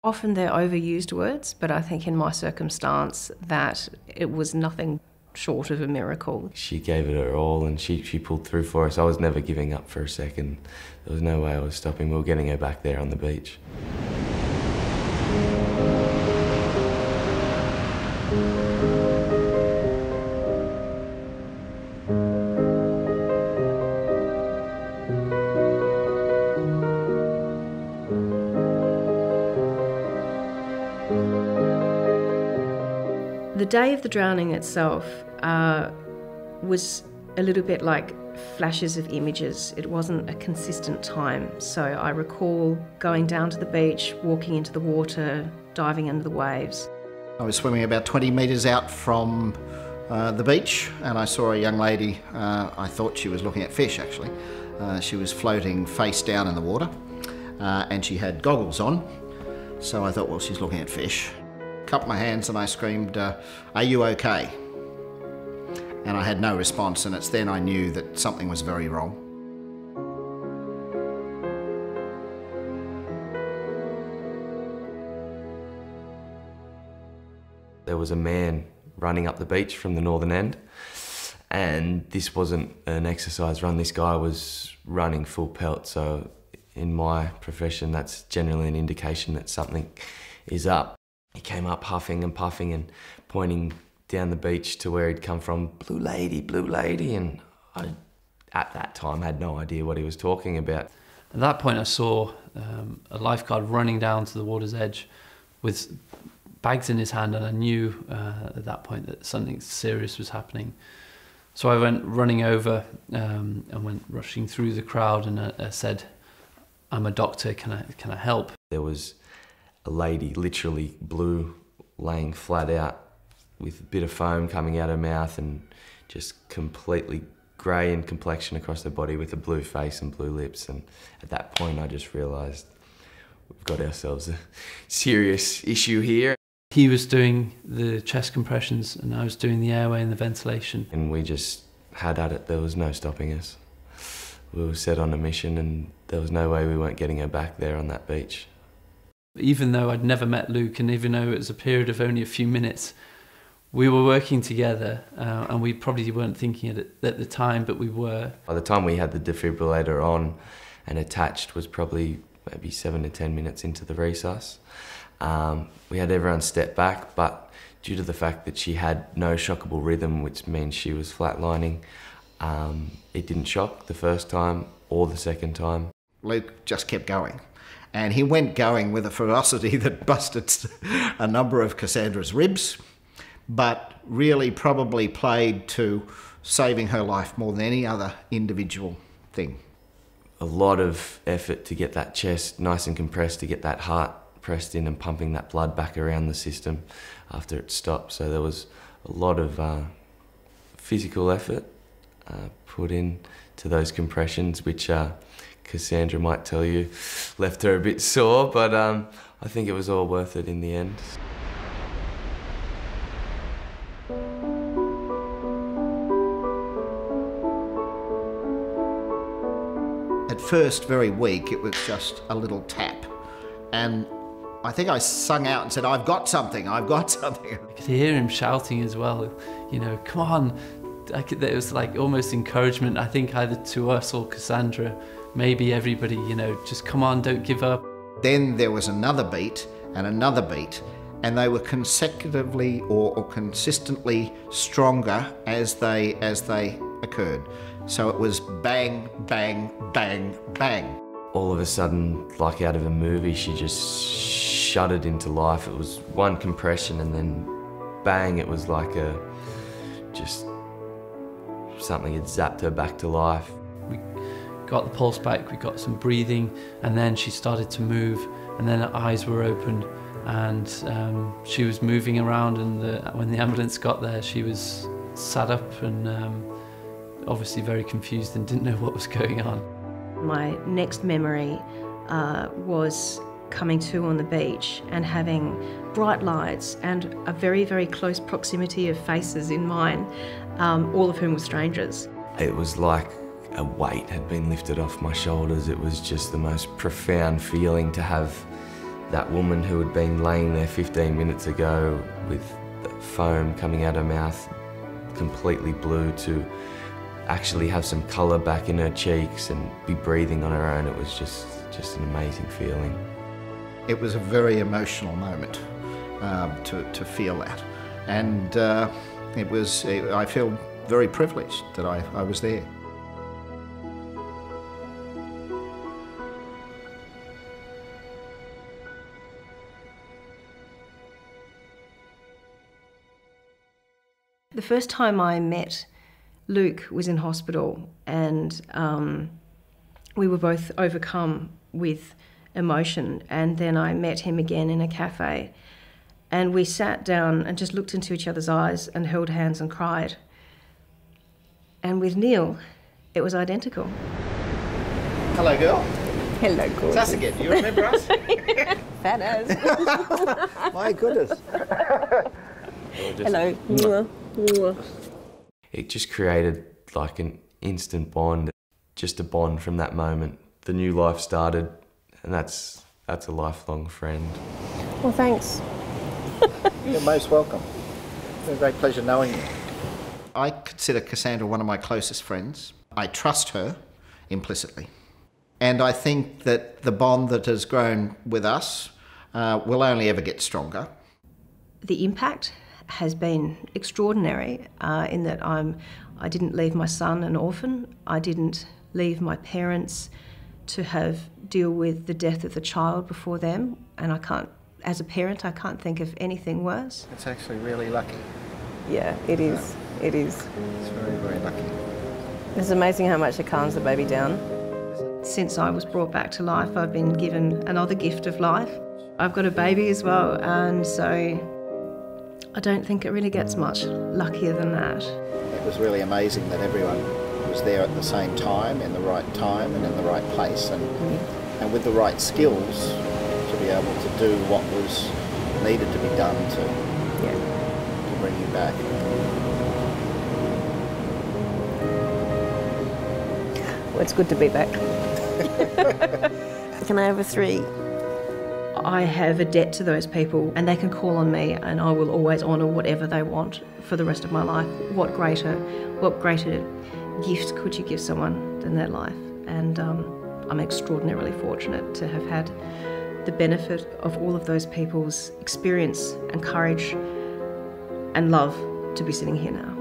Often they're overused words, but I think in my circumstance that it was nothing short of a miracle. She gave it her all and she pulled through for us. I was never giving up for a second. There was no way I was stopping. We were getting her back there on the beach. The day of the drowning itself was a little bit like flashes of images. It wasn't a consistent time. So I recall going down to the beach, walking into the water, diving under the waves. I was swimming about 20 metres out from the beach and I saw a young lady, I thought she was looking at fish actually. She was floating face down in the water and she had goggles on. So I thought, well, she's looking at fish. Cupped my hands and I screamed, "Are you okay?" And I had no response, and it's then I knew that something was very wrong. There was a man running up the beach from the northern end, and this wasn't an exercise run. This guy was running full pelt, so in my profession that's generally an indication that something is up. He came up huffing and puffing and pointing down the beach to where he'd come from, blue lady, and I, at that time, had no idea what he was talking about. At that point I saw a lifeguard running down to the water's edge with bags in his hand, and I knew at that point that something serious was happening. So I went running over and went rushing through the crowd, and I said, "I'm a doctor, can I help?" There was a lady, literally blue, laying flat out with a bit of foam coming out her mouth and just completely grey in complexion across her body with a blue face and blue lips. And at that point I just realised we've got ourselves a serious issue here. He was doing the chest compressions and I was doing the airway and the ventilation. And we just had at it. There was no stopping us. We were set on a mission and there was no way we weren't getting her back there on that beach. Even though I'd never met Luke, and even though it was a period of only a few minutes, we were working together, and we probably weren't thinking it at the time, but we were. By the time we had the defibrillator on and attached was probably maybe 7 to 10 minutes into the resus. We had everyone step back, but due to the fact that she had no shockable rhythm, which means she was flatlining, it didn't shock the first time or the second time. Luke just kept going. And he went going with a ferocity that busted a number of Cassandra's ribs, but really probably played to saving her life more than any other individual thing. A lot of effort to get that chest nice and compressed, to get that heart pressed in and pumping that blood back around the system after it stopped. So there was a lot of physical effort put in to those compressions, which Cassandra might tell you left her a bit sore, but I think it was all worth it in the end. At first, very weak, it was just a little tap. And I think I sung out and said, "I've got something, I've got something." I could hear him shouting as well, you know, "Come on." It was like almost encouragement, I think, either to us or Cassandra, maybe everybody, you know, just come on, don't give up. Then there was another beat and another beat, and they were consecutively or consistently stronger as they occurred. So it was bang, bang, bang, bang. All of a sudden, like out of a movie, she just shuddered into life. It was one compression and then bang, it was like just something had zapped her back to life. We got the pulse back, we got some breathing, and then she started to move, and then her eyes were open, and she was moving around, and when the ambulance got there, she was sat up and obviously very confused and didn't know what was going on. My next memory was coming to on the beach and having bright lights and a very, very close proximity of faces in mine, all of whom were strangers. It was like a weight had been lifted off my shoulders. It was just the most profound feeling to have that woman who had been laying there 15 minutes ago with the foam coming out her mouth, completely blue, to actually have some colour back in her cheeks and be breathing on her own. It was just an amazing feeling. It was a very emotional moment to feel that, and I feel very privileged that I was there. The first time I met Luke was in hospital, and we were both overcome with emotion, and then I met him again in a cafe, and we sat down and just looked into each other's eyes and held hands and cried. And with Neil, it was identical. Hello, girl. Hello, gorgeous. It's us again. You remember us? Fat as. My goodness. Hello. It just created like an instant bond, just a bond from that moment. The new life started, and that's a lifelong friend. Well, thanks. You're most welcome. It's been a great pleasure knowing you. I consider Cassandra one of my closest friends. I trust her implicitly. And I think that the bond that has grown with us will only ever get stronger. The impact has been extraordinary in that I didn't leave my son an orphan. I didn't leave my parents to deal with the death of the child before them, and as a parent, I can't think of anything worse. It's actually really lucky. Yeah, it is. It is. It's very, very lucky. It's amazing how much it calms the baby down. Since I was brought back to life, I've been given another gift of life. I've got a baby as well, and so I don't think it really gets much luckier than that. It was really amazing that everyone was there at the same time, in the right time and in the right place, and with the right skills to be able to do what was needed to be done to bring you back. Well, it's good to be back. Can I have a 3? I have a debt to those people, and they can call on me, and I will always honour whatever they want for the rest of my life. What greater gift could you give someone than their life? And I'm extraordinarily fortunate to have had the benefit of all of those people's experience and courage and love to be sitting here now.